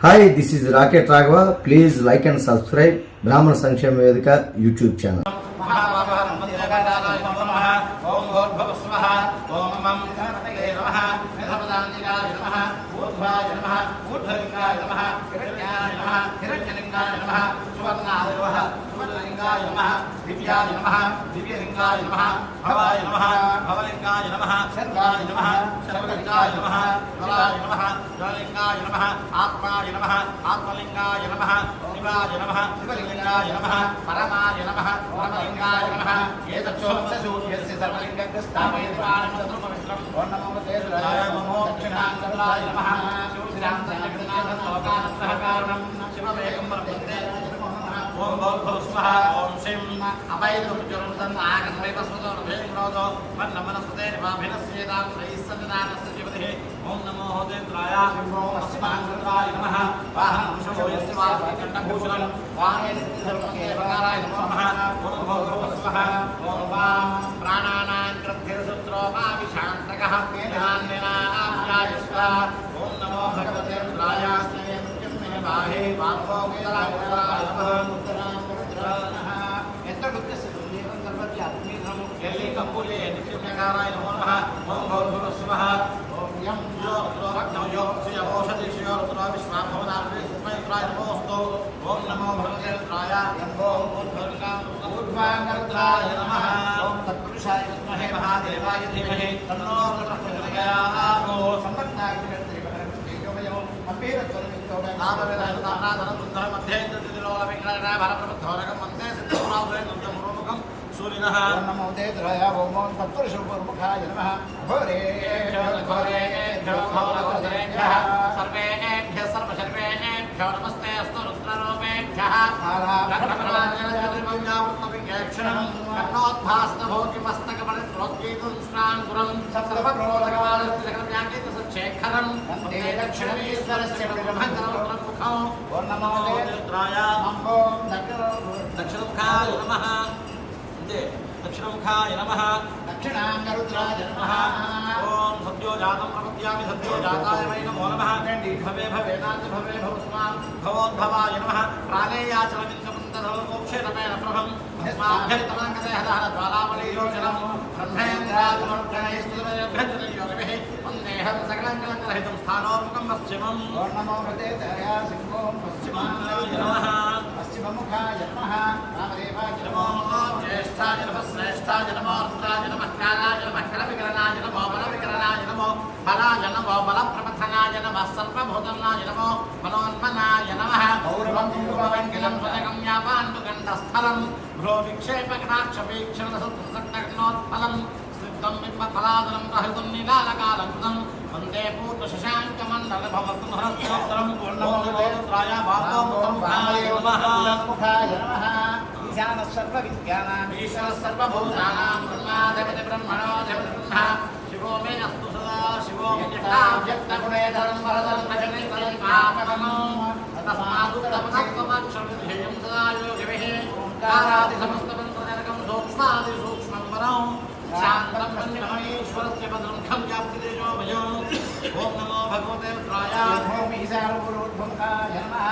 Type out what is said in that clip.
Hi, this is rocket Raghava. Please like and subscribe బ్రాహ్మణ సంక్షేమ వేదిక యూట్యూబ్ ఛానల్. दिव्याय नमः दिव्यलिंगाय नमः भवाय नमः भवलिंगाय नमः सर्वाय नमः सर्वलिंगाय नमः जलाय नमः जललिंगाय नमः आत्माय नमः आत्मलिंगाय नमः शिवाय नमः शिवलिंगाय नमः परमाय नमः परमलिंगाय नमः एतच्छोत्सूर्यस्य सर्वलिंगस्थापयित्वानन्दरूपमित्रम् ओं नमो देवाय नमो दक्षिणाङ्गलाय नमः शिवश्रीरामचन्द्रनाथलोकानन्दकारणं शिवमेकं वर्तन्ते ओम भव स्वः ओम शिव अवैधुर्जुरं आगन्वैवस्वतो वन्नमनस्ते निवाभिनस्येतां श्रीसन्नानस्य जीवतिः ओम नमो देवाय ओम अस्माङ्गलाय नमः वाहनं शुभो यस्य वासकण्ठभूषणं वाङ्गेन्द्रसर्वदेवकाराय नमः ओम भव स्वः ओम वां प्राणानां कृत्यसूत्रो वा विशान्तकः ज्ञानेनाप्यायस्व ओम नमो भगवते रुद्राय बाहे बापो केलाय केली कपूले नित्यकाराय नमः ओम भव स्वः ओम यं यो रत्नो यो औषधि यो रुद्रो विश्वाभवनार्वे सुमैत्राय नमोस्तु ओम नमो भगवते रुद्राय ओम उद्भागरुद्राय नमः ओम तत्पुरुषाय विद्महे महादेवाय धीमहि तन्नो रुद्रः प्रचोदयात् सम्पन्नाय तेजोमयो अपेरत्वनिमित्तोः नामवेदाय नामनादनं सुन्दरं मध्ये इंद्रदिलोलविग्रहाय भारप्रबद्धोरकं वन्दे सिद्धपुरावृतं नमोमुखं सूर्यनः ओम नमो देवाय ओम तत्पुरुषोपमुखाय नमः घोरेभ्यो सर्वेभ्यः सर्वशर्वेभ्यो नमस्ते अस्तु रुद्ररूपेभ्यः क्षणं कर्णोद्भास्तभोगिमस्तकमणिप्रोद्गीतं श्राङ्कुरं सप्तमप्रोदकवादस्थितकरव्याङ्कितसच्छेखरं वन्दे दक्षिणमीश्वरस्य ब्रह्मकरमुखौ ओम नमो देवाय दक्षिणमुखाय नमः दक्षिणमुखाय नमः दक्षिणाङ्गरुद्राय नमः ओम सद्यो जातं प्रपद्यामि सद्यो जाताय वै नमो नमः भवे भवेनाथ भवे भवस्मां भवोद्भवाय नमः प्राणेयाचलमिन्द्रवृन्दधवमोक्षेण मेन प्रभं अस्माभ्यर्तमङ्गदेहदारज्वालावलीयोजनं ब्रह्मेन्द्रागमनप्रणयस्तुतमयभ्यञ्जनयोगिभिः वन्देहं सकलङ्कलङ्करहितं स्थानोर्मुखं पश्चिमम् ओम नमो भगवते सिंहो पश्चिमाय नमः पश्चिममुखाय नमः रामदेवाय नमो ज्येष्ठाय नमः श्रेष्ठाय नमो रुद्राय नमः कालाय नमः कलविकरणाय नमो बलविकरणाय नमो बलाय नमो बलप्रपथनाय नमः सर्वभूतनाय नमो मनोन्मनाय नमः गौरवं गुरुवङ्किलं स्वजगं यापाण्डुगण्डस्थलं भ्रो विक्षेपकटाक्षवीक्षणसत्तकर्णोत्फलं स्निग्धं बिम्बफलादनं प्रहृतं नीलालकालकृतं वन्दे पूर्णशशाङ्कमण्डलभवतुमहरस्योत्तरं पूर्णमोदराय बापोमुखाय नमः ईशानः सर्वविद्यानाम् ईश्वरः सर्वभूतानां ब्रह्माधिपति ब्रह्मणोऽधिपति ब्रह्मा शिवो मे अस्तु सदा शिवो व्यक्तगुणेधरं वरदं भजनेतरं पापनमो तस्मादुत्तमसत्त्वमक्षरविधेयं सदा योगिभिः ओङ्कारादिसमस्तमन्त्रजनकं सूक्ष्मादिसूक्ष्मं वरं शान्तं ब्रह्मणीश्वरस्य भद्रं खं व्याप्तितेजो भजो ओम नमो भगवते रुद्राय ओम ईशानोर्ध्वमुखाय नमः